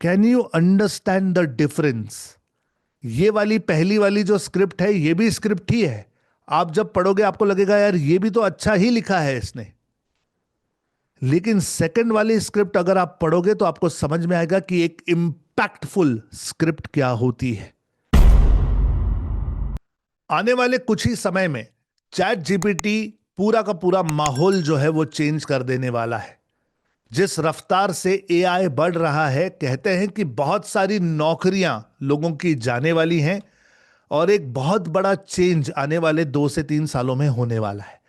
Can you understand the difference? ये वाली पहली वाली जो स्क्रिप्ट है ये भी स्क्रिप्ट ही है। आप जब पढ़ोगे आपको लगेगा यार ये भी तो अच्छा ही लिखा है इसने। लेकिन सेकंड वाली स्क्रिप्ट अगर आप पढ़ोगे तो आपको समझ में आएगा कि एक इंपैक्टफुल स्क्रिप्ट क्या होती है। आने वाले कुछ ही समय में चैट जीपीटी पूरा का पूरा माहौल जो है वो चेंज कर देने वाला है। जिस रफ्तार से एआई बढ़ रहा है, कहते हैं कि बहुत सारी नौकरियां लोगों की जाने वाली हैं और एक बहुत बड़ा चेंज आने वाले 2 से 3 सालों में होने वाला है।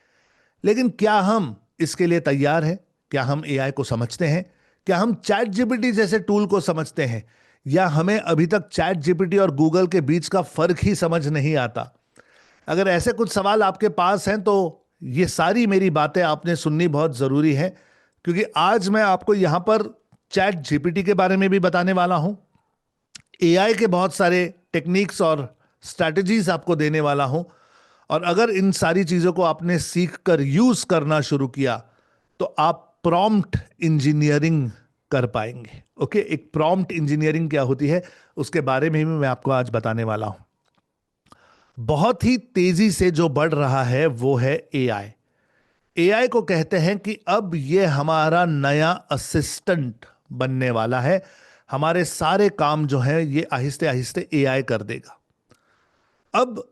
लेकिन क्या हम इसके लिए तैयार हैं? क्या हम एआई को समझते हैं? क्या हम चैट जीपीटी जैसे टूल को समझते हैं? या हमें अभी तक चैट जीपीटी और गूगल के बीच का फर्क ही समझ नहीं आता? अगर ऐसे कुछ सवाल आपके पास हैं तो ये सारी मेरी बातें आपने सुननी बहुत जरूरी है, क्योंकि आज मैं आपको यहां पर चैट जीपीटी के बारे में भी बताने वाला हूं, एआई के बहुत सारे टेक्निक्स और स्ट्रैटेजीज आपको देने वाला हूं। और अगर इन सारी चीजों को आपने सीख कर यूज करना शुरू किया तो आप प्रॉम्प्ट इंजीनियरिंग कर पाएंगे। ओके, एक प्रॉम्प्ट इंजीनियरिंग क्या होती है उसके बारे में भी मैं आपको आज बताने वाला हूं। बहुत ही तेजी से जो बढ़ रहा है वो है एआई। एआई को कहते हैं कि अब ये हमारा नया असिस्टेंट बनने वाला है। हमारे सारे काम जो है ये आहिस्ते आहिस्ते एआई कर देगा। अब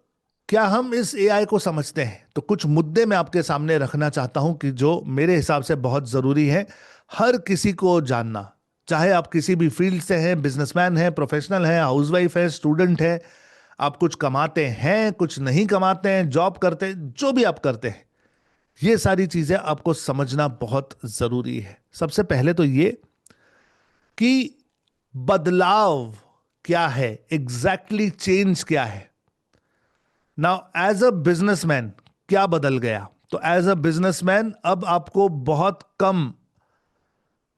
क्या हम इस एआई को समझते हैं? तो कुछ मुद्दे मैं आपके सामने रखना चाहता हूं कि जो मेरे हिसाब से बहुत जरूरी है हर किसी को जानना, चाहे आप किसी भी फील्ड से हैं, बिजनेसमैन हैं, प्रोफेशनल हैं, हाउसवाइफ है, स्टूडेंट है, आप कुछ कमाते हैं, कुछ नहीं कमाते हैं, जॉब करते हैं, जो भी आप करते हैं, ये सारी चीजें आपको समझना बहुत जरूरी है। सबसे पहले तो ये कि बदलाव क्या है, एग्जैक्टली चेंज क्या है। नाउ एज अ बिजनेसमैन क्या बदल गया? तो एज अ बिजनेसमैन अब आपको बहुत कम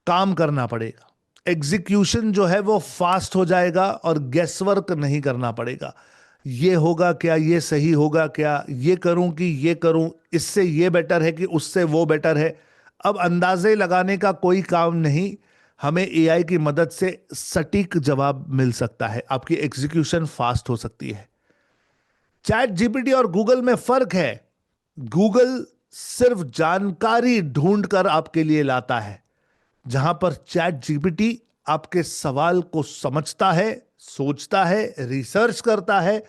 काम करना पड़ेगा। एग्जीक्यूशन जो है वो फास्ट हो जाएगा और गेसवर्क नहीं करना पड़ेगा। ये होगा क्या, ये सही होगा क्या, ये करूं कि ये करूं, इससे ये बेटर है कि उससे वो बेटर है। अब अंदाजे लगाने का कोई काम नहीं, हमें एआई की मदद से सटीक जवाब मिल सकता है, आपकी एग्जीक्यूशन फास्ट हो सकती है। चैट जीपीटी और गूगल में फर्क है। गूगल सिर्फ जानकारी ढूंढ कर आपके लिए लाता है, जहां पर चैट जीपीटी आपके सवाल को समझता है, सोचता है, रिसर्च करता है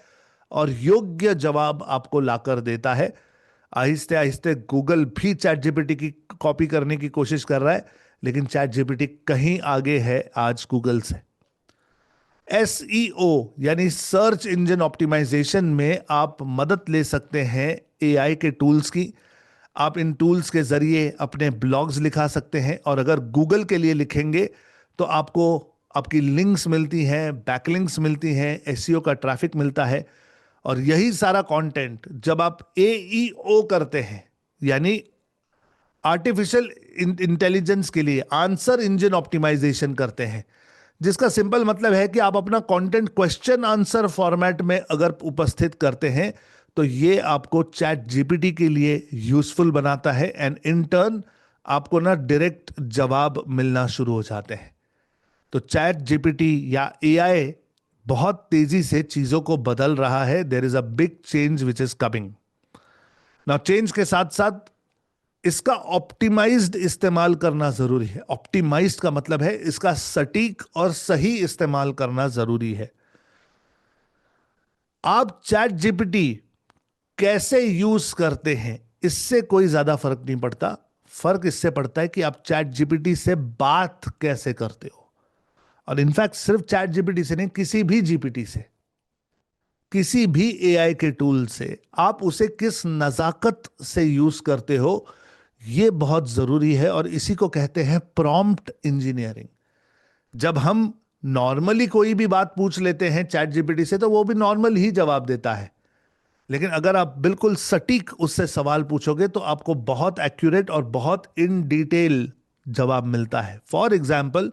और योग्य जवाब आपको लाकर देता है। आहिस्ते आहिस्ते गूगल भी चैट जीपीटी की कॉपी करने की कोशिश कर रहा है, लेकिन चैट जीपीटी कहीं आगे है आज गूगल से। एसईओ यानी सर्च इंजन ऑप्टिमाइजेशन में आप मदद ले सकते हैं एआई के टूल्स की। आप इन टूल्स के जरिए अपने ब्लॉग्स लिखा सकते हैं और अगर गूगल के लिए लिखेंगे तो आपको आपकी लिंक्स मिलती हैं, बैकलिंक्स मिलती हैं, एसईओ का ट्रैफिक मिलता है। और यही सारा कंटेंट जब आप एईओ करते हैं, यानी आर्टिफिशियल इंटेलिजेंस के लिए आंसर इंजन ऑप्टिमाइजेशन करते हैं, जिसका सिंपल मतलब है कि आप अपना कंटेंट क्वेश्चन आंसर फॉर्मेट में अगर उपस्थित करते हैं तो ये आपको चैट जीपीटी के लिए यूजफुल बनाता है एंड इन टर्न आपको ना डायरेक्ट जवाब मिलना शुरू हो जाते हैं। तो चैट जीपीटी या एआई बहुत तेजी से चीजों को बदल रहा है। There is a big change which is coming now. Change के साथ साथ इसका ऑप्टिमाइज्ड इस्तेमाल करना जरूरी है। ऑप्टिमाइज्ड का मतलब है इसका सटीक और सही इस्तेमाल करना जरूरी है। आप चैट जीपीटी कैसे यूज करते हैं इससे कोई ज्यादा फर्क नहीं पड़ता। फर्क इससे पड़ता है कि आप चैट जीपीटी से बात कैसे करते हो। और इनफैक्ट सिर्फ चैट जीपीटी से नहीं, किसी भी जीपीटी से, किसी भी एआई के टूल से आप उसे किस नजाकत से यूज करते हो, यह बहुत जरूरी है। और इसी को कहते हैं प्रॉम्प्ट इंजीनियरिंग। जब हम नॉर्मली कोई भी बात पूछ लेते हैं चैट जीपीटी से तो वो भी नॉर्मल ही जवाब देता है, लेकिन अगर आप बिल्कुल सटीक उससे सवाल पूछोगे तो आपको बहुत एक्यूरेट और बहुत इन डिटेल जवाब मिलता है। फॉर एग्जाम्पल,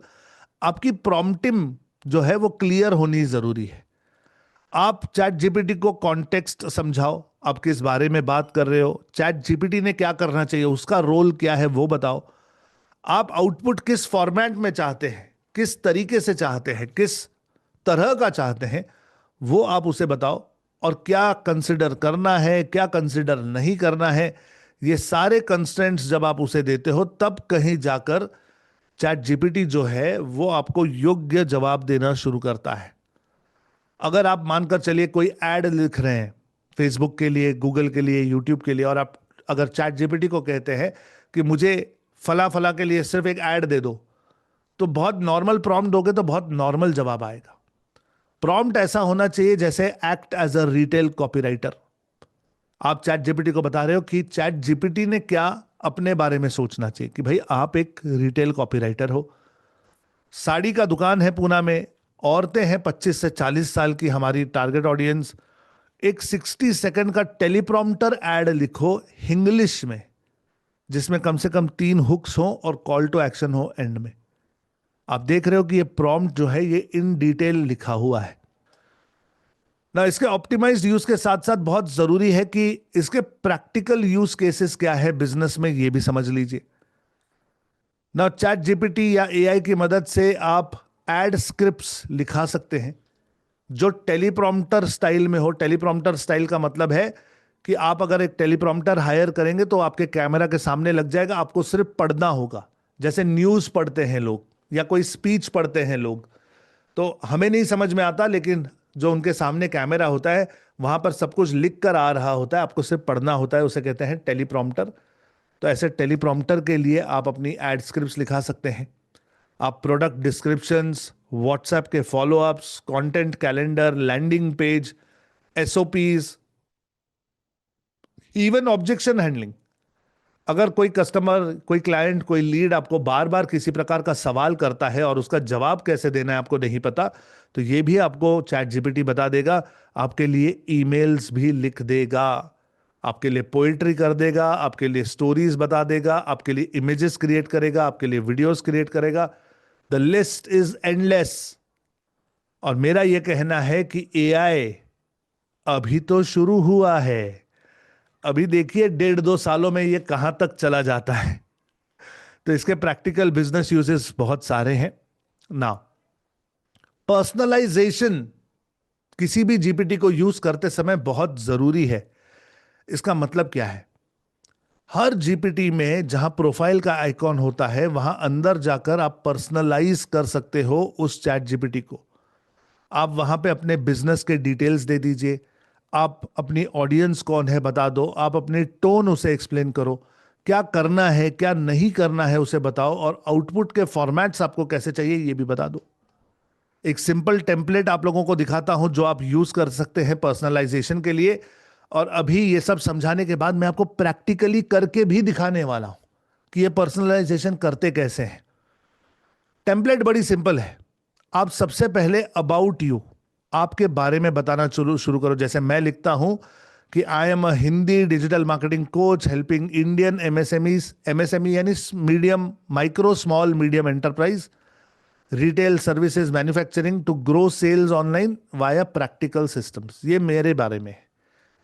आपकी प्रॉम्प्टिंग जो है वो क्लियर होनी जरूरी है। आप चैट जीपीटी को कॉन्टेक्स्ट समझाओ, आप किस बारे में बात कर रहे हो, चैट जीपीटी ने क्या करना चाहिए, उसका रोल क्या है वो बताओ। आप आउटपुट किस फॉर्मेट में चाहते हैं, किस तरीके से चाहते हैं, किस तरह का चाहते हैं, वो आप उसे बताओ। और क्या कंसिडर करना है, क्या कंसिडर नहीं करना है, ये सारे कंस्ट्रेंट्स जब आप उसे देते हो, तब कहीं जाकर चैट जीपीटी जो है वो आपको योग्य जवाब देना शुरू करता है। अगर आप मानकर चलिए कोई एड लिख रहे हैं फेसबुक के लिए, गूगल के लिए, यूट्यूब के लिए, और आप अगर चैट जीपीटी को कहते हैं कि मुझे फला फला के लिए सिर्फ एक ऐड दे दो, तो बहुत नॉर्मल प्रॉम्प्ट दोगे तो बहुत नॉर्मल जवाब आएगा। प्रॉम्प्ट ऐसा होना चाहिए जैसे act as a retail copywriter. आप चैट जीपीटी को बता रहे हो कि चैट जीपीटी ने क्या अपने बारे में सोचना चाहिए, कि भाई आप एक रिटेल कॉपीराइटर हो, साड़ी का दुकान है पूना में, औरतें हैं 25 से 40 साल की हमारी टारगेट ऑडियंस, एक 60 सेकंड का टेलीप्रॉम्प्टर एड लिखो इंग्लिश में, जिसमें कम से कम 3 हुक्स हो और कॉल टू एक्शन हो एंड में। आप देख रहे हो कि ये प्रॉम्प्ट जो है ये इन डिटेल लिखा हुआ है ना। इसके ऑप्टिमाइज्ड यूज के साथ साथ बहुत जरूरी है कि इसके प्रैक्टिकल यूज केसेस क्या है बिजनेस में, ये भी समझ लीजिए ना। चैट जीपीटी या एआई की मदद से आप एड स्क्रिप्ट्स लिखा सकते हैं जो टेलीप्रॉम्प्टर स्टाइल में हो। टेलीप्रॉम्प्टर स्टाइल का मतलब है कि आप अगर एक टेलीप्रॉम्प्टर हायर करेंगे तो आपके कैमरा के सामने लग जाएगा, आपको सिर्फ पढ़ना होगा, जैसे न्यूज पढ़ते हैं लोग या कोई स्पीच पढ़ते हैं लोग। तो हमें नहीं समझ में आता, लेकिन जो उनके सामने कैमरा होता है वहां पर सब कुछ लिख कर आ रहा होता है, आपको सिर्फ पढ़ना होता है, उसे कहते हैं टेलीप्रॉम्प्टर। तो ऐसे टेलीप्रॉम्प्टर के लिए आप अपनी एड स्क्रिप्ट्स लिखा सकते हैं। आप प्रोडक्ट डिस्क्रिप्शंस, व्हाट्सएप के followups, content calendar, landing page, SOPs, even objection handling. अगर कोई कस्टमर, कोई क्लाइंट, कोई लीड आपको बार बार किसी प्रकार का सवाल करता है और उसका जवाब कैसे देना है आपको नहीं पता, तो ये भी आपको चैट जीपीटी बता देगा। आपके लिए ईमेल्स भी लिख देगा, आपके लिए पोएट्री कर देगा, आपके लिए स्टोरीज बता देगा, आपके लिए इमेजेस क्रिएट करेगा, आपके लिए वीडियोस क्रिएट करेगा। The list is endless. और मेरा यह कहना है कि एआई अभी तो शुरू हुआ है। अभी देखिए 1.5-2 सालों में ये कहां तक चला जाता है। तो इसके प्रैक्टिकल बिजनेस यूजेस बहुत सारे हैं ना। पर्सनलाइजेशन किसी भी जीपीटी को यूज करते समय बहुत जरूरी है। इसका मतलब क्या है? हर जीपीटी में जहां प्रोफाइल का आइकॉन होता है वहां अंदर जाकर आप पर्सनलाइज कर सकते हो उस चैट जीपीटी को। आप वहां पे अपने बिजनेस के डिटेल्स दे दीजिए, आप अपनी ऑडियंस कौन है बता दो, आप अपनी टोन उसे एक्सप्लेन करो, क्या करना है क्या नहीं करना है उसे बताओ, और आउटपुट के फॉर्मेट्स आपको कैसे चाहिए ये भी बता दो। एक सिंपल टेम्पलेट आप लोगों को दिखाता हूं जो आप यूज कर सकते हैं पर्सनलाइजेशन के लिए। और अभी ये सब समझाने के बाद मैं आपको प्रैक्टिकली करके भी दिखाने वाला हूं कि ये पर्सनलाइजेशन करते कैसे हैं। टेम्पलेट बड़ी सिंपल है। आप सबसे पहले अबाउट यू, आपके बारे में बताना शुरू करो। जैसे मैं लिखता हूं कि I am a Hindi digital marketing coach helping Indian MSMEs, MSME यानी medium, micro small medium enterprise, retail services, manufacturing to grow sales online via practical systems. ये मेरे बारे में है।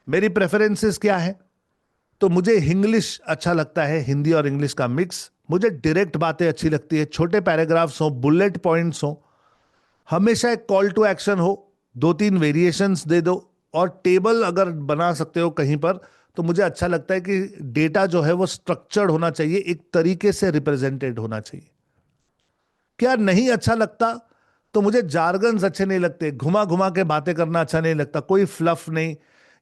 मेरी प्रेफरेंसेस क्या है? तो मुझे इंग्लिश अच्छा लगता है, हिंदी और इंग्लिश का मिक्स। मुझे डायरेक्ट बातें अच्छी लगती है, छोटे पैराग्राफ्स हो, बुलेट पॉइंट्स हो, हमेशा एक कॉल टू एक्शन हो, 2-3 वेरिएशंस दे दो, और टेबल अगर बना सकते हो कहीं पर तो मुझे अच्छा लगता है कि डेटा जो है वो स्ट्रक्चर्ड होना चाहिए, एक तरीके से रिप्रेजेंटेड होना चाहिए। क्या नहीं अच्छा लगता? तो मुझे जार्गन्स अच्छे नहीं लगते, घुमा घुमा के बातें करना अच्छा नहीं लगता, कोई फ्लफ नहीं,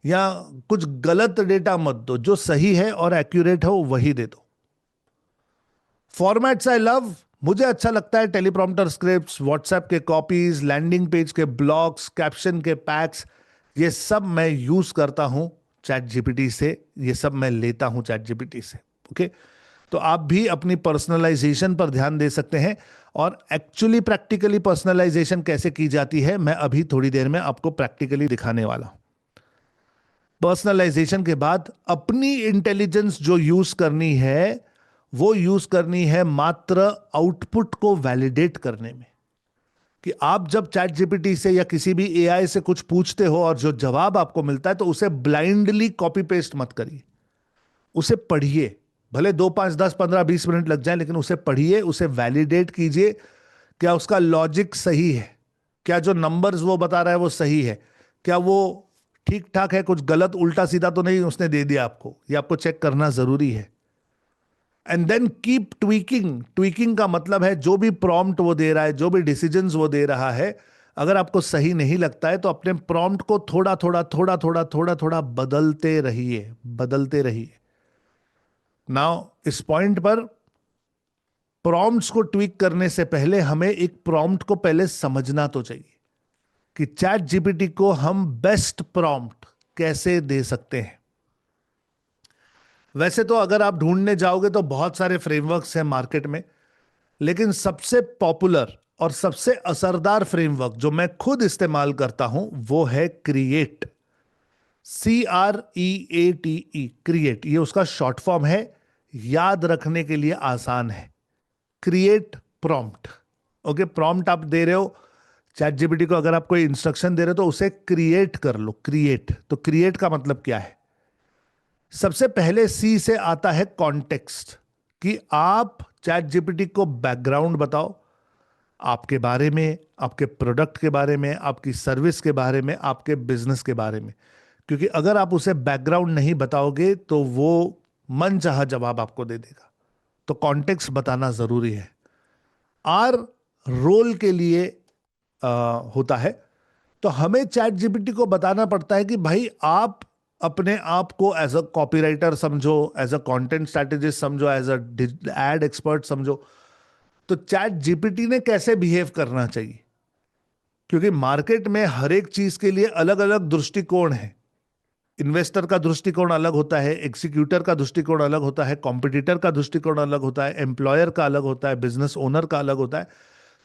या कुछ गलत डेटा मत दो, जो सही है और एक्यूरेट हो वही दे दो। फॉर्मेट्स आई लव, मुझे अच्छा लगता है टेलीप्रॉम्प्टर स्क्रिप्ट्स, व्हाट्सएप के कॉपीज, लैंडिंग पेज के ब्लॉग्स, कैप्शन के पैक्स, ये सब मैं यूज करता हूं चैट जीपीटी से, ये सब मैं लेता हूं चैट जीपीटी से। ओके, तो आप भी अपनी पर्सनलाइजेशन पर ध्यान दे सकते हैं। और एक्चुअली प्रैक्टिकली पर्सनलाइजेशन कैसे की जाती है मैं अभी थोड़ी देर में आपको प्रैक्टिकली दिखाने वाला हूं। पर्सनलाइजेशन के बाद अपनी इंटेलिजेंस जो यूज करनी है वो यूज करनी है मात्र आउटपुट को वैलिडेट करने में। कि आप जब चैट जीपीटी से या किसी भी एआई से कुछ पूछते हो और जो जवाब आपको मिलता है तो उसे ब्लाइंडली कॉपी पेस्ट मत करिए, उसे पढ़िए। भले 2, 5, 10, 15, 20 मिनट लग जाए, लेकिन उसे पढ़िए, उसे वैलिडेट कीजिए क्या उसका लॉजिक सही है, क्या जो नंबर्स वो बता रहा है वो सही है, क्या वो ठीक ठाक है, कुछ गलत उल्टा सीधा तो नहीं उसने दे दिया आपको, ये आपको चेक करना जरूरी है। And then keep tweaking. Tweaking का मतलब है जो भी प्रॉम्प्ट वो दे रहा है, जो भी डिसीजंस वो दे रहा है, अगर आपको सही नहीं लगता है तो अपने प्रॉम्प्ट को थोड़ा थोड़ा थोड़ा थोड़ा थोड़ा थोड़ा बदलते रहिए, बदलते रहिए। नाउ इस पॉइंट पर प्रॉम्प्ट्स को ट्वीक करने से पहले हमें एक प्रॉम्प्ट को पहले समझना तो चाहिए कि चैट जीपीटी को हम बेस्ट प्रॉम्प्ट कैसे दे सकते हैं। वैसे तो अगर आप ढूंढने जाओगे तो बहुत सारे फ्रेमवर्क्स हैं मार्केट में, लेकिन सबसे पॉपुलर और सबसे असरदार फ्रेमवर्क जो मैं खुद इस्तेमाल करता हूं वो है क्रिएट। CREATE, क्रिएट, ये उसका शॉर्ट फॉर्म है, याद रखने के लिए आसान है। Create prompt. ओके, प्रॉम्प्ट आप दे रहे हो चैट जीपीटी को, अगर आप कोई इंस्ट्रक्शन दे रहे हो तो उसे क्रिएट कर लो। क्रिएट, तो क्रिएट का मतलब क्या है? सबसे पहले सी से आता है कॉन्टेक्स्ट, कि आप चैट जीपीटी को बैकग्राउंड बताओ आपके बारे में, आपके प्रोडक्ट के बारे में, आपकी सर्विस के बारे में, आपके बिजनेस के बारे में। क्योंकि अगर आप उसे बैकग्राउंड नहीं बताओगे तो वो मनचाहा जवाब आपको दे देगा। तो कॉन्टेक्स्ट बताना जरूरी है। आर रोल के लिए होता है, तो हमें चैट जीपीटी को बताना पड़ता है कि भाई आप अपने आप को एज अ कॉपीराइटर समझो, एज अ कंटेंट स्ट्रेटेजिस्ट समझो, एज अ एड एक्सपर्ट समझो। तो चैट जीपीटी ने कैसे बिहेव करना चाहिए, क्योंकि मार्केट में हर एक चीज के लिए अलग अलग दृष्टिकोण है। इन्वेस्टर का दृष्टिकोण अलग होता है, एग्जीक्यूटर का दृष्टिकोण अलग होता है, कॉम्पिटिटर का दृष्टिकोण अलग होता है, एम्प्लॉयर का अलग होता है, बिजनेस ओनर का अलग होता है।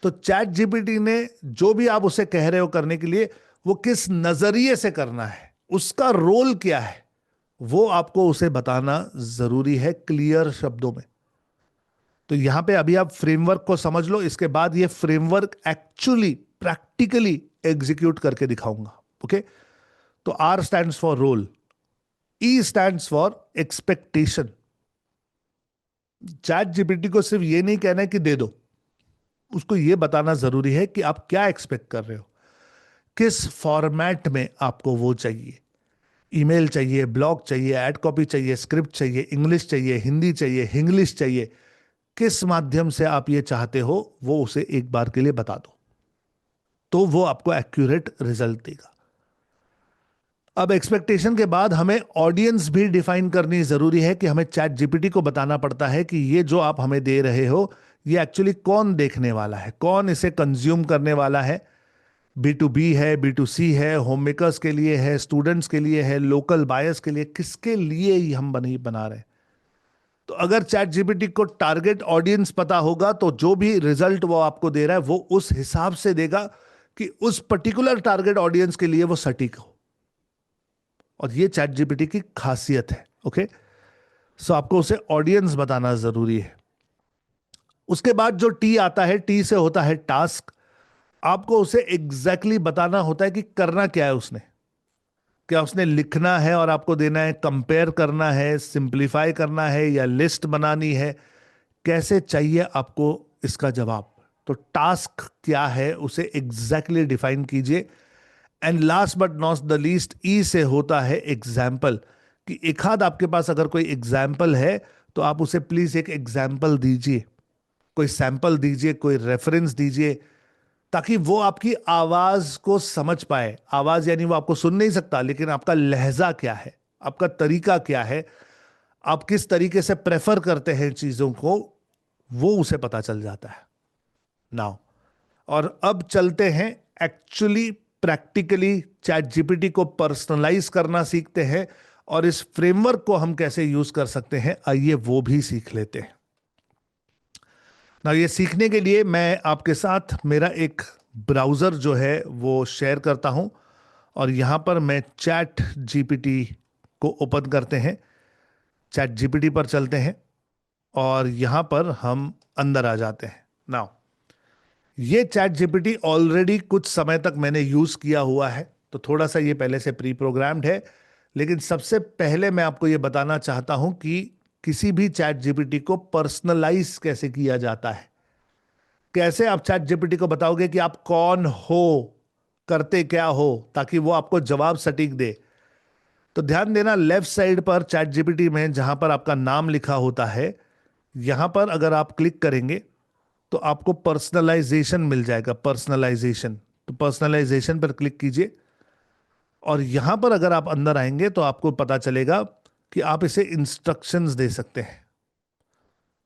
तो चैट जीपीटी ने जो भी आप उसे कह रहे हो करने के लिए, वो किस नजरिए से करना है, उसका रोल क्या है, वो आपको उसे बताना जरूरी है क्लियर शब्दों में। तो यहां पे अभी आप फ्रेमवर्क को समझ लो, इसके बाद ये फ्रेमवर्क एक्चुअली प्रैक्टिकली एग्जीक्यूट करके दिखाऊंगा। ओके, तो R stands for role, E stands for expectation. ChatGPT को सिर्फ ये नहीं कहना है कि दे दो, उसको ये बताना जरूरी है कि आप क्या एक्सपेक्ट कर रहे हो, किस फॉर्मेट में आपको वो चाहिए। ईमेल चाहिए, ब्लॉग चाहिए, एड कॉपी चाहिए, स्क्रिप्ट चाहिए, इंग्लिश चाहिए, हिंदी चाहिए, हिंग्लिश चाहिए, किस माध्यम से आप ये चाहते हो वो उसे एक बार के लिए बता दो, तो वो आपको एक्यूरेट रिजल्ट देगा। अब एक्सपेक्टेशन के बाद हमें ऑडियंस भी डिफाइन करनी जरूरी है, कि हमें चैट जीपीटी को बताना पड़ता है कि ये जो आप हमें दे रहे हो ये एक्चुअली कौन देखने वाला है, कौन इसे कंज्यूम करने वाला है। B2B है, B2C है, होम मेकर्स के लिए है, स्टूडेंट्स के लिए है, लोकल बायर्स के लिए, किसके लिए ही हम बना रहे हैं। तो अगर चैट जीपीटी को टारगेट ऑडियंस पता होगा तो जो भी रिजल्ट वो आपको दे रहा है वो उस हिसाब से देगा कि उस पर्टिकुलर टारगेट ऑडियंस के लिए वो सटीक हो। और ये चैट जीपीटी की खासियत है। ओके, सो आपको उसे ऑडियंस बताना जरूरी है। उसके बाद जो टी आता है, टी से होता है टास्क। आपको उसे एग्जैक्टली बताना होता है कि करना क्या है उसने। क्या उसने लिखना है और आपको देना है, कंपेयर करना है, सिंप्लीफाई करना है, या लिस्ट बनानी है, कैसे चाहिए आपको इसका जवाब। तो टास्क क्या है उसे एग्जैक्टली डिफाइन कीजिए। And last but not the least, E से होता है एग्जाम्पल, कि एक आध आपके पास अगर कोई एग्जाम्पल है तो आप उसे प्लीज एक एग्जाम्पल दीजिए, कोई सैंपल दीजिए, कोई रेफरेंस दीजिए, ताकि वो आपकी आवाज को समझ पाए। आवाज यानी वो आपको सुन नहीं सकता, लेकिन आपका लहजा क्या है, आपका तरीका क्या है, आप किस तरीके से प्रेफर करते हैं चीजों को, वो उसे पता चल जाता है। नाउ, और अब चलते हैं एक्चुअली प्रैक्टिकली चैट जीपीटी को पर्सनलाइज करना सीखते हैं, और इस फ्रेमवर्क को हम कैसे यूज कर सकते हैं, आइए वो भी सीख लेते हैं। ना, ये सीखने के लिए मैं आपके साथ मेरा एक ब्राउज़र जो है वो शेयर करता हूं, और यहां पर मैं चैट जीपीटी को ओपन करते हैं। चैट जीपीटी पर चलते हैं और यहां पर हम अंदर आ जाते हैं। नाउ, ये चैट जीपीटी ऑलरेडी कुछ समय तक मैंने यूज़ किया हुआ है, तो थोड़ा सा ये पहले से प्री प्रोग्राम्ड है। लेकिन सबसे पहले मैं आपको ये बताना चाहता हूं कि किसी भी चैट जीपीटी को पर्सनलाइज कैसे किया जाता है। कैसे आप चैट जीपीटी को बताओगे कि आप कौन हो, करते क्या हो, ताकि वो आपको जवाब सटीक दे? तो ध्यान देना, लेफ्ट साइड पर चैट जीपीटी में जहां पर आपका नाम लिखा होता है, यहां पर अगर आप क्लिक करेंगे तो आपको पर्सनलाइजेशन मिल जाएगा, पर्सनलाइजेशन। तो पर्सनलाइजेशन पर क्लिक कीजिए और यहां पर अगर आप अंदर आएंगे तो आपको पता चलेगा कि आप इसे इंस्ट्रक्शंस दे सकते हैं,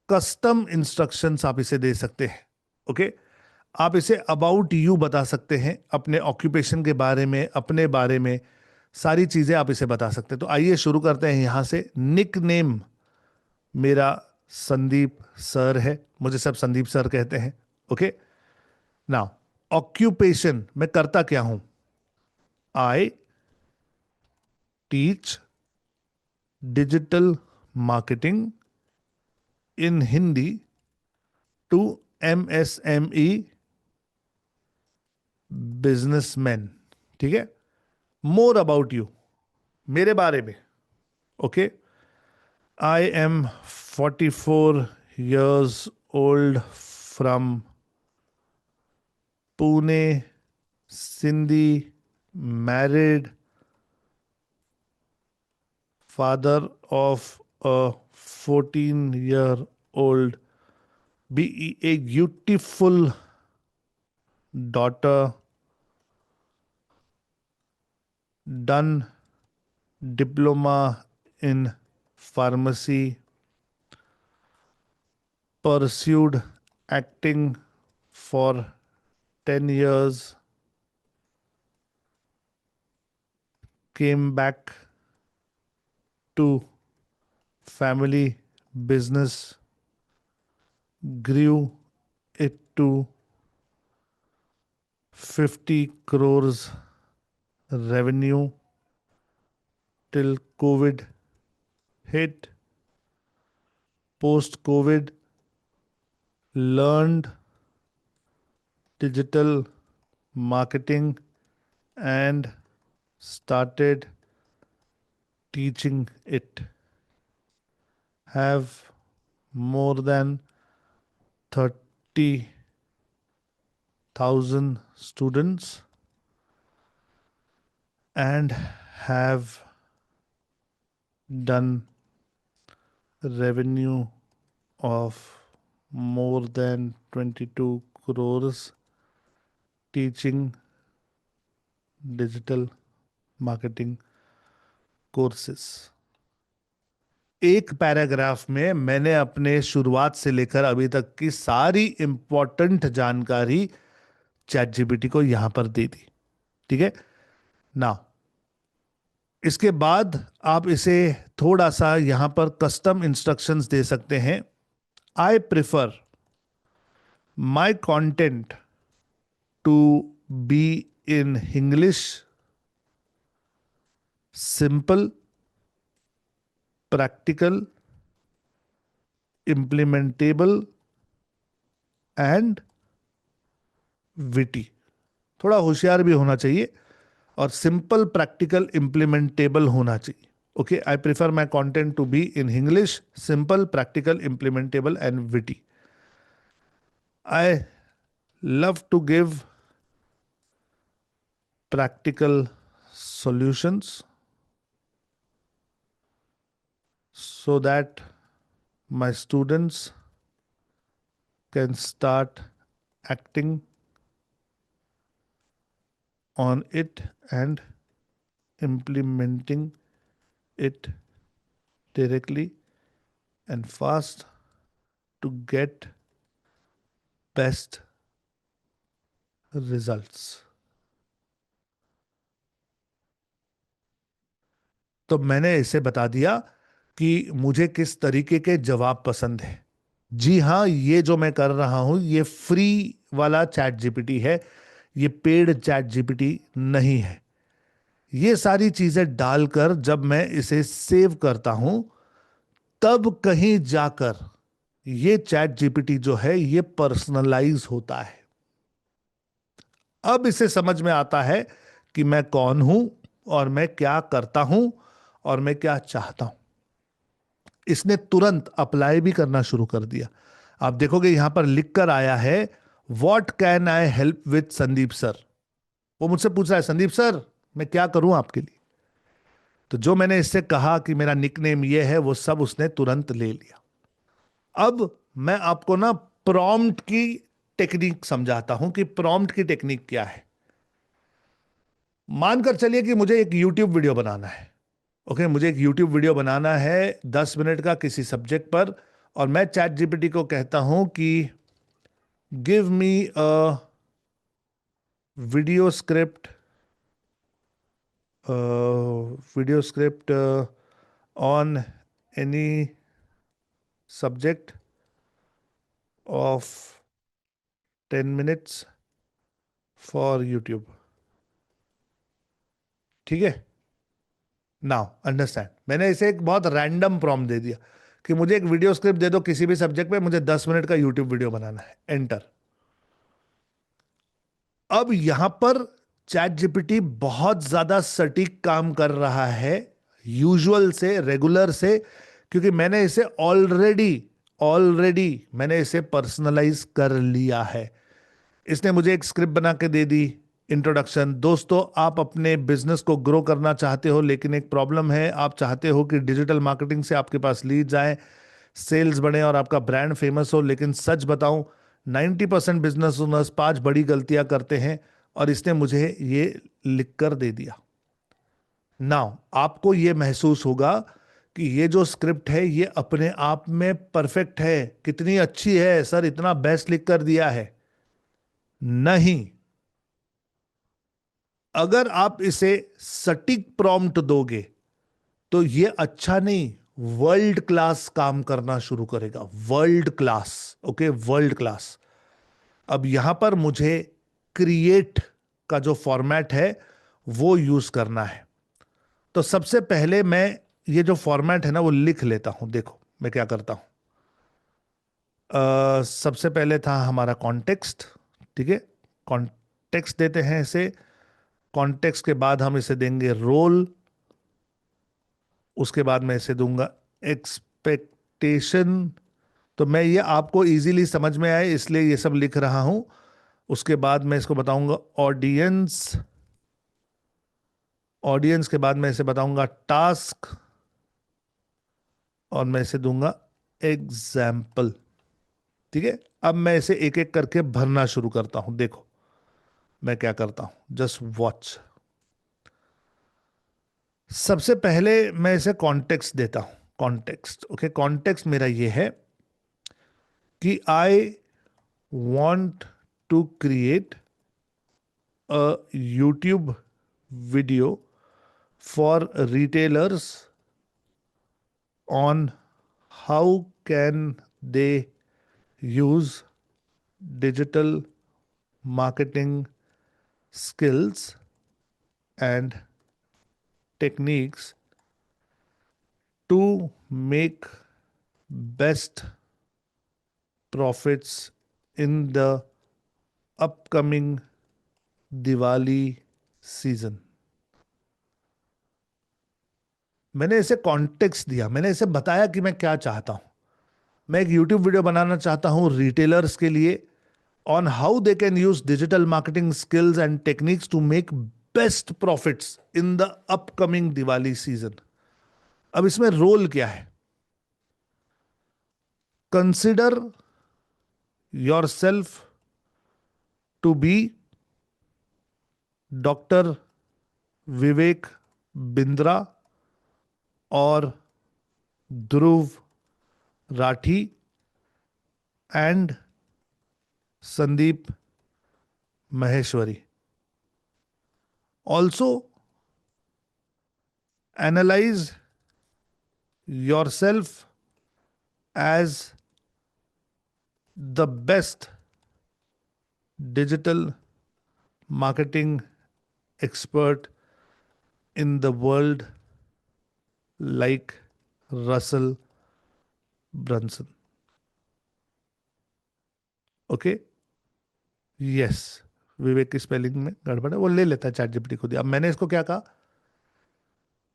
कस्टम इंस्ट्रक्शंस आप इसे दे सकते हैं। ओके, आप इसे अबाउट यू बता सकते हैं, अपने ऑक्यूपेशन के बारे में, अपने बारे में सारी चीजें आप इसे बता सकते हैं। तो आइए शुरू करते हैं यहां से। निक नेम मेरा संदीप सर है, मुझे सब संदीप सर कहते हैं। ओके, नाउ ऑक्यूपेशन, मैं करता क्या हूं? I teach digital marketing in Hindi to MSME businessman. ठीक है, मोर अबाउट यू, मेरे बारे में। Okay, I am 44 years old from Pune, Sindhi, married, father of a 14-year-old beautiful daughter, done diploma in pharmacy, pursued acting for 10 years, came back to family business, grew it to 50 crores revenue till COVID hit. Post COVID, learned digital marketing and started teaching it. Have more than 30,000 students and have done revenue of more than 22 crores teaching digital marketing courses। एक paragraph में मैंने अपने शुरुआत से लेकर अभी तक की सारी इंपॉर्टेंट जानकारी चैट जीपीटी को यहां पर दे दी। ठीक है ना, इसके बाद आप इसे थोड़ा सा यहां पर कस्टम इंस्ट्रक्शंस दे सकते हैं। I prefer my content to be in English, simple, practical, implementable and witty. थोड़ा होशियार भी होना चाहिए और सिंपल, प्रैक्टिकल, इम्प्लीमेंटेबल होना चाहिए। Okay, I prefer my content to be in English, simple, practical, implementable and witty. I love to give practical solutions so that my students can start acting on it and implementing it directly and fast to get best results। तो मैंने इसे बता दिया कि मुझे किस तरीके के जवाब पसंद है। जी हाँ, ये जो मैं कर रहा हूं ये फ्री वाला चैट जीपीटी है, ये पेड चैट जीपीटी नहीं है। ये सारी चीजें डालकर जब मैं इसे सेव करता हूं तब कहीं जाकर ये चैट जीपीटी जो है ये पर्सनलाइज होता है। अब इसे समझ में आता है कि मैं कौन हूं और मैं क्या करता हूं और मैं क्या चाहता हूं। इसने तुरंत अप्लाई भी करना शुरू कर दिया। आप देखोगे यहां पर लिख कर आया है what can I help with Sandeep sir. वो मुझसे पूछ रहा है, संदीप सर मैं क्या करूं आपके लिए। तो जो मैंने इससे कहा कि मेरा निकनेम ये है, वो सब उसने तुरंत ले लिया। अब मैं आपको ना प्रॉम्प्ट की टेक्निक समझाता हूं कि प्रॉम्प्ट की टेक्निक क्या है। मानकर चलिए कि मुझे एक यूट्यूब वीडियो बनाना है। ओके, मुझे एक यूट्यूब वीडियो बनाना है 10 मिनट का किसी सब्जेक्ट पर, और मैं चैट जीपीटी को कहता हूं कि give me a video script, on any subject of 10 minutes for YouTube. ठीक है, नाउ अंडरस्टैंड, मैंने इसे एक बहुत रैंडम प्रॉम्प्ट दे दिया कि मुझे एक वीडियो स्क्रिप्ट दे दो किसी भी सब्जेक्ट पे, मुझे 10 मिनट का यूट्यूब वीडियो बनाना है, एंटर। अब यहां पर चैट जीपीटी बहुत ज्यादा सटीक काम कर रहा है यूजुअल से, रेगुलर से, क्योंकि मैंने इसे ऑलरेडी ऑलरेडी मैंने इसे पर्सनलाइज कर लिया है। इसने मुझे एक स्क्रिप्ट बना के दे दी। इंट्रोडक्शन, दोस्तों आप अपने बिजनेस को ग्रो करना चाहते हो, लेकिन एक प्रॉब्लम है, आप चाहते हो कि डिजिटल मार्केटिंग से आपके पास लीड्स आए, सेल्स बढ़े और आपका ब्रांड फेमस हो। लेकिन सच बताऊं, 90% बिजनेस ओनर्स 5 बड़ी गलतियां करते हैं, और इसने मुझे ये लिख कर दे दिया। नाउ आपको ये महसूस होगा कि ये जो स्क्रिप्ट है ये अपने आप में परफेक्ट है, कितनी अच्छी है सर, इतना बेस्ट लिख कर दिया है। नहीं, अगर आप इसे सटीक प्रॉम्प्ट दोगे तो ये अच्छा नहीं, वर्ल्ड क्लास काम करना शुरू करेगा, world class. Okay, world class. अब यहां पर मुझे क्रिएट का जो फॉर्मेट है वो यूज करना है। तो सबसे पहले मैं ये जो फॉर्मेट है ना वो लिख लेता हूं। देखो मैं क्या करता हूं। सबसे पहले था हमारा कॉन्टेक्स्ट। ठीक है, कॉन्टेक्स्ट देते हैं इसे। कॉन्टेक्स्ट के बाद हम इसे देंगे रोल। उसके बाद मैं इसे दूंगा एक्सपेक्टेशन। तो मैं ये आपको इजीली समझ में आए इसलिए ये सब लिख रहा हूं। उसके बाद मैं इसको बताऊंगा ऑडियंस। ऑडियंस के बाद मैं इसे बताऊंगा टास्क, और मैं इसे दूंगा एग्जाम्पल। ठीक है, अब मैं इसे एक एक करके भरना शुरू करता हूं। देखो मैं क्या करता हूं, जस्ट वॉच। सबसे पहले मैं इसे कॉन्टेक्स्ट देता हूं। कॉन्टेक्स्ट, ओके, कॉन्टेक्स्ट मेरा ये है कि I want to create a YouTube video for retailers on how can they use digital marketing skills and techniques to make best profits in the upcoming Diwali season। मैंने इसे context दिया, मैंने इसे बताया कि मैं क्या चाहता हूं। मैं एक यूट्यूब वीडियो बनाना चाहता हूं रिटेलर्स के लिए, on how they can use digital marketing skills and techniques to make best profits in the upcoming Diwali season. अब इसमें रोल क्या है? Consider yourself to be doctor Vivek Bindra और Dhruv Rathee and Sandeep Maheshwari. Also analyse yourself as the best digital marketing expert in the world, like Russell Brunson. Okay, yes, Vivek की spelling में गड़बड़ है, वो ले लेता है चैट जीपीटी खुद ही। अब मैंने इसको क्या कहा,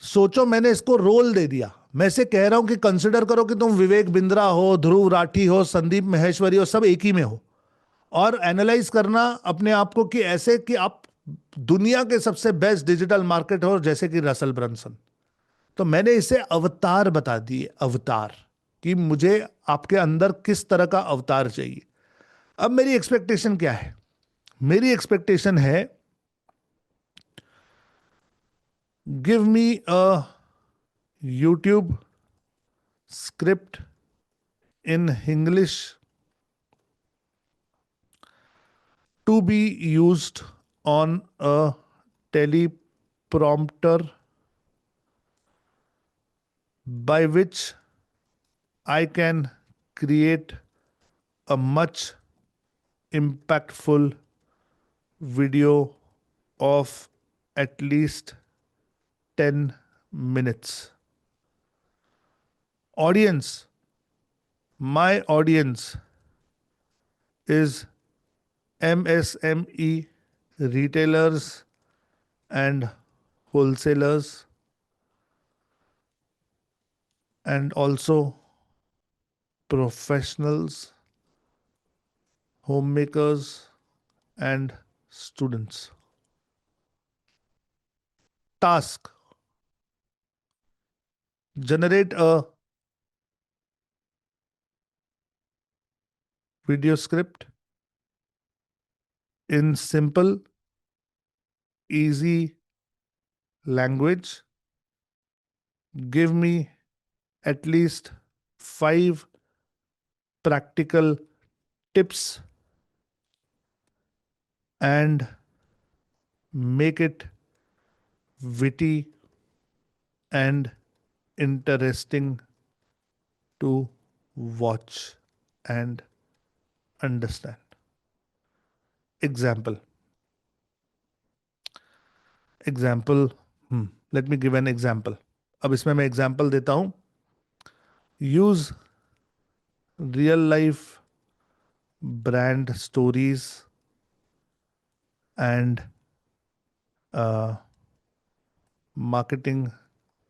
सोचो मैंने इसको रोल दे दिया। मैं इसे कह रहा हूं कि कंसिडर करो कि तुम विवेक बिंद्रा हो, ध्रुव राठी हो, संदीप महेश्वरी हो, सब एक ही में हो। और एनालाइज करना अपने आप को कि ऐसे कि आप दुनिया के सबसे बेस्ट डिजिटल मार्केटर हो, जैसे कि रसल ब्रंसन। तो मैंने इसे अवतार बता दिए, अवतार, कि मुझे आपके अंदर किस तरह का अवतार चाहिए। अब मेरी एक्सपेक्टेशन क्या है? मेरी एक्सपेक्टेशन है, give me a YouTube script in English to be used on a teleprompter by which I can create a much impactful video of at least 10 minutes. Audience, my audience is MSME retailers and wholesalers, and also professionals, homemakers, and students. Task: generate a video script in simple, easy language. Give me at least 5 practical tips and make it witty and interesting to watch and understand. Example. Example. Let me give an example. अब इसमें मैं example देता हूं. Use real life brand stories and marketing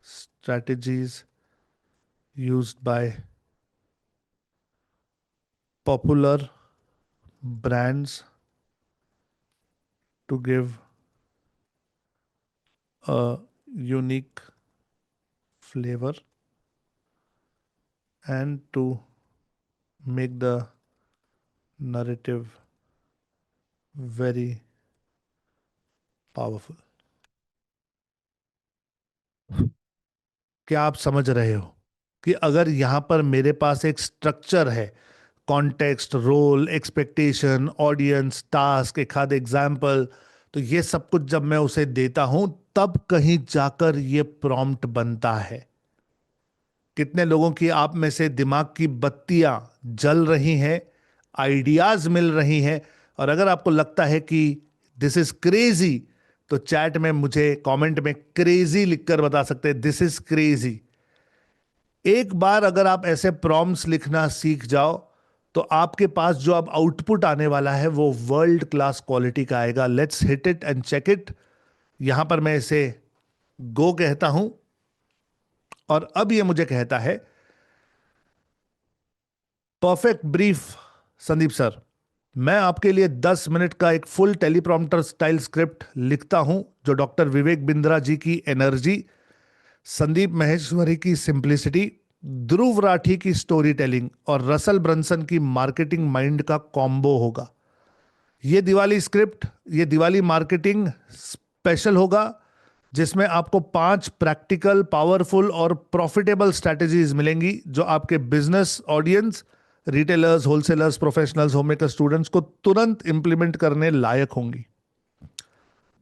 strategies used by popular brands to give a unique flavor and to make the narrative very powerful. क्या आप समझ रहे हो कि अगर यहां पर मेरे पास एक स्ट्रक्चर है, context, role, expectation, audience, task, एक आध एग्जाम्पल, तो ये सब कुछ जब मैं उसे देता हूं तब कहीं जाकर ये प्रॉम्प्ट बनता है. कितने लोगों की आप में से दिमाग की बत्तियां जल रही हैं, आइडियाज मिल रही हैं? और अगर आपको लगता है कि दिस इज क्रेजी, तो चैट में मुझे कमेंट में क्रेजी लिखकर बता सकते हैं, दिस इज क्रेजी. एक बार अगर आप ऐसे प्रॉम्प्ट्स लिखना सीख जाओ तो आपके पास जो अब आउटपुट आने वाला है वो वर्ल्ड क्लास क्वालिटी का आएगा. Let's hit it and check it. यहां पर मैं इसे गो कहता हूं और अब ये मुझे कहता है, परफेक्ट ब्रीफ संदीप सर, मैं आपके लिए 10 मिनट का एक फुल टेलीप्रॉम्प्टर स्टाइल स्क्रिप्ट लिखता हूं जो डॉक्टर विवेक बिंद्रा जी की एनर्जी, संदीप महेश्वरी की सिंप्लिसिटी, ध्रुव राठी की स्टोरी टेलिंग और रसल ब्रंसन की मार्केटिंग माइंड का कॉम्बो होगा. ये दिवाली स्क्रिप्ट, ये दिवाली मार्केटिंग स्पेशल होगा जिसमें आपको 5 प्रैक्टिकल, पावरफुल और प्रॉफिटेबल स्ट्रैटेजीज मिलेंगी जो आपके business audience, retailers, wholesalers, professionals, homemaker, students को तुरंत इंप्लीमेंट करने लायक होंगी.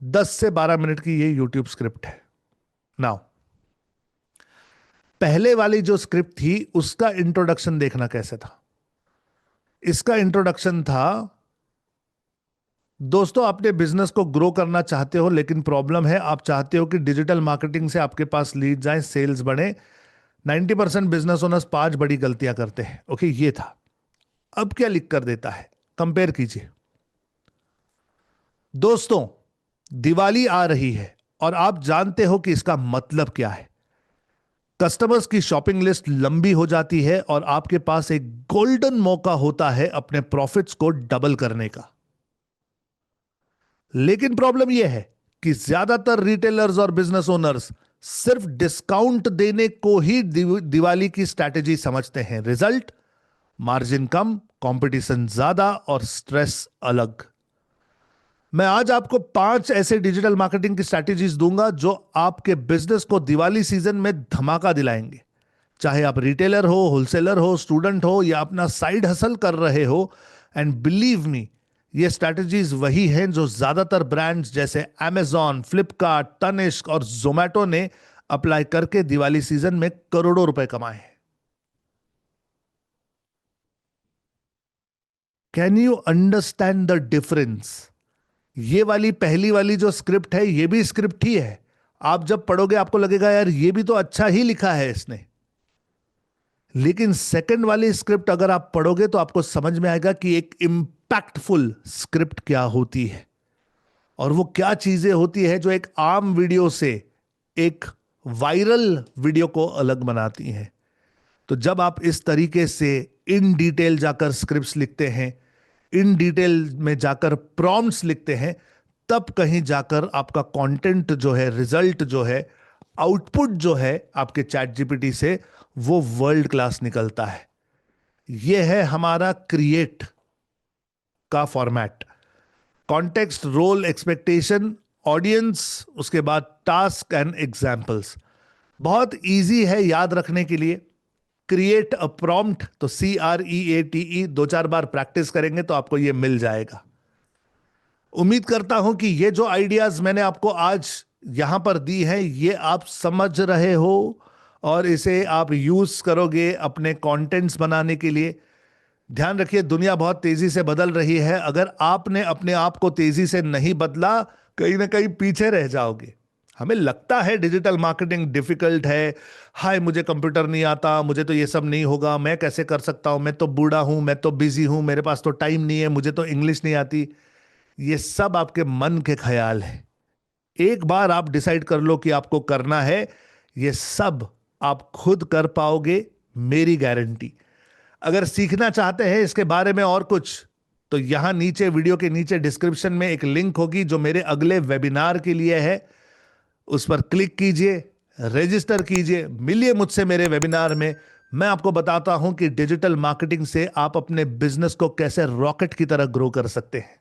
10 से 12 मिनट की ये यूट्यूब स्क्रिप्ट है. नाउ पहले वाली जो स्क्रिप्ट थी उसका इंट्रोडक्शन देखना कैसे था. इसका इंट्रोडक्शन था, दोस्तों अपने बिजनेस को ग्रो करना चाहते हो लेकिन प्रॉब्लम है, आप चाहते हो कि डिजिटल मार्केटिंग से आपके पास लीड जाए, सेल्स बढ़े. 90% बिजनेस ओनर्स 5 बड़ी गलतियां करते हैं. ओके, ये था. अब क्या लिख कर देता है, कंपेयर कीजिए. दोस्तों दिवाली आ रही है और आप जानते हो कि इसका मतलब क्या है. कस्टमर्स की शॉपिंग लिस्ट लंबी हो जाती है और आपके पास एक गोल्डन मौका होता है अपने प्रॉफिट्स को डबल करने का। लेकिन प्रॉब्लम यह है कि ज्यादातर रिटेलर्स और बिजनेस ओनर्स सिर्फ डिस्काउंट देने को ही दिवाली की स्ट्रैटेजी समझते हैं। रिजल्ट, मार्जिन कम, कंपटीशन ज्यादा और स्ट्रेस अलग। मैं आज आपको 5 ऐसे डिजिटल मार्केटिंग की स्ट्रैटेजीज दूंगा जो आपके बिजनेस को दिवाली सीजन में धमाका दिलाएंगे। चाहे आप रिटेलर हो, होलसेलर हो, स्टूडेंट हो या अपना साइड हसल कर रहे हो। एंड बिलीव मी, ये स्ट्रैटेजीज वही हैं जो ज्यादातर ब्रांड्स जैसे Amazon, फ्लिपकार्ट, तनिष्क और जोमैटो ने अप्लाई करके दिवाली सीजन में करोड़ों रुपए कमाए हैं। Can you understand the difference? ये वाली पहली वाली जो स्क्रिप्ट है, ये भी स्क्रिप्ट ही है। आप जब पढ़ोगे आपको लगेगा यार ये भी तो अच्छा ही लिखा है इसने। लेकिन सेकंड वाली स्क्रिप्ट अगर आप पढ़ोगे तो आपको समझ में आएगा कि एक इंपैक्टफुल स्क्रिप्ट क्या होती है और वो क्या चीजें होती है जो एक आम वीडियो से एक वायरल वीडियो को अलग बनाती हैं। तो जब आप इस तरीके से इन डिटेल जाकर स्क्रिप्ट्स लिखते हैं, इन डिटेल में जाकर प्रॉम्प्ट्स लिखते हैं, तब कहीं जाकर आपका कंटेंट जो है, रिजल्ट जो है, आउटपुट जो है आपके चैट जीपीटी से, वो वर्ल्ड क्लास निकलता है। यह है हमारा क्रिएट का format. Context, role, expectation, audience, उसके बाद टास्क एंड एग्जाम्पल्स। बहुत इजी है याद रखने के लिए। क्रिएट अ प्रॉम्प्ट, तो CREATE 2-4 बार प्रैक्टिस करेंगे तो आपको यह मिल जाएगा। उम्मीद करता हूं कि ये जो आइडियाज मैंने आपको आज यहां पर दी हैं, ये आप समझ रहे हो और इसे आप यूज करोगे अपने कंटेंट्स बनाने के लिए। ध्यान रखिए, दुनिया बहुत तेजी से बदल रही है। अगर आपने अपने आप को तेजी से नहीं बदला, कहीं ना कहीं पीछे रह जाओगे। हमें लगता है डिजिटल मार्केटिंग डिफिकल्ट है, हाय मुझे कंप्यूटर नहीं आता, मुझे तो ये सब नहीं होगा, मैं कैसे कर सकता हूं, मैं तो बूढ़ा हूं, मैं तो बिजी हूं, मेरे पास तो टाइम नहीं है, मुझे तो इंग्लिश नहीं आती। ये सब आपके मन के ख्याल है। एक बार आप डिसाइड कर लो कि आपको करना है, ये सब आप खुद कर पाओगे, मेरी गारंटी। अगर सीखना चाहते हैं इसके बारे में और कुछ, तो यहां नीचे वीडियो के नीचे डिस्क्रिप्शन में एक लिंक होगी जो मेरे अगले वेबिनार के लिए है। उस पर क्लिक कीजिए, रजिस्टर कीजिए, मिलिए मुझसे मेरे वेबिनार में। मैं आपको बताता हूं कि डिजिटल मार्केटिंग से आप अपने बिजनेस को कैसे रॉकेट की तरह ग्रो कर सकते हैं।